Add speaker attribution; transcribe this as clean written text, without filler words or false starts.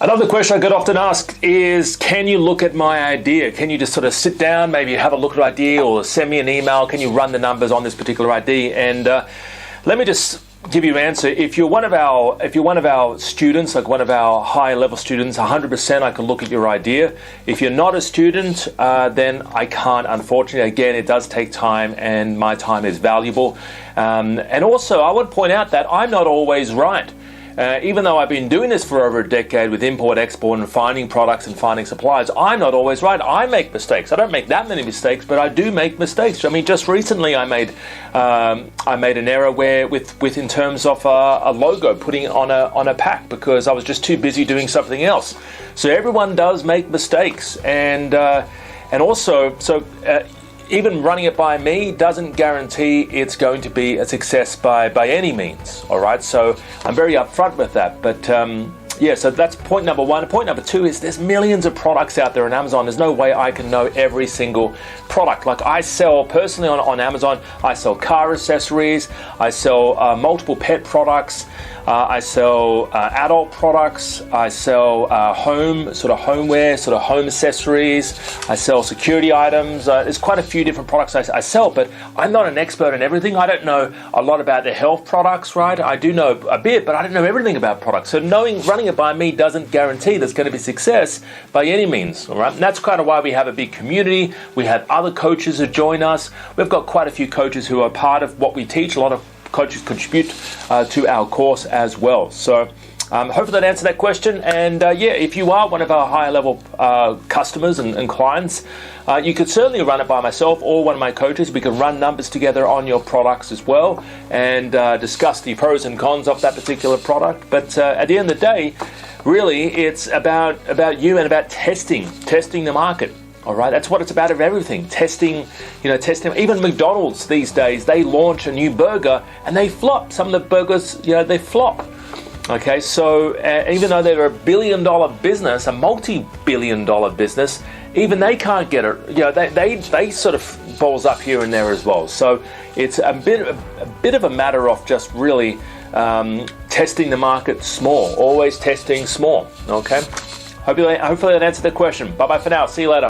Speaker 1: Another question I get often asked is, can you look at my idea? Can you just sort of sit down, maybe have a look at the idea, or send me an email? Can you run the numbers on this particular idea? And let me just give you an answer. If you're one of our students, like one of our high level students, 100% I can look at your idea. If you're not a student, then I can't, unfortunately. Again, it does take time, and my time is valuable. And also, I would point out that I'm not always right. Even though I've been doing this for over a decade with import, export, and finding products and finding suppliers, I'm not always right. I make mistakes. I don't make that many mistakes, but I do make mistakes. I mean, just recently I made an error with in terms of a logo, putting it on a pack, because I was just too busy doing something else. So everyone does make mistakes, and also even running it by me doesn't guarantee it's going to be a success by any means. All right, so I'm very upfront with that. But so that's point number one. Point number two is there's millions of products out there on Amazon. There's no way I can know every single product. Like, I sell personally on Amazon, I sell car accessories, I sell multiple pet products, I sell adult products, I sell homeware, sort of home accessories, I sell security items. There's quite a few different products I sell, but I'm not an expert in everything. I don't know a lot about the health products, right? I do know a bit, but I don't know everything about products. So running it by me doesn't guarantee there's going to be success by any means, all right? And that's kind of why we have a big community. We have other coaches who join us. We've got quite a few coaches who are part of what we teach. A lot of coaches contribute to our course as well. So hopefully that answered that question. And if you are one of our higher level customers and clients, you could certainly run it by myself or one of my coaches. We can run numbers together on your products as well, and discuss the pros and cons of that particular product. But at the end of the day, really, it's about you and about testing the market. All right, that's what it's about of everything. Testing. Even McDonald's these days, they launch a new burger and they flop. Some of the burgers, they flop. Okay, so even though they're a billion-dollar business, a multi-billion-dollar business, even they can't get it. They sort of balls up here and there as well. So it's a bit of a matter of just really testing the market small. Always testing small. Okay. Hopefully that answered the question. Bye-bye for now. See you later.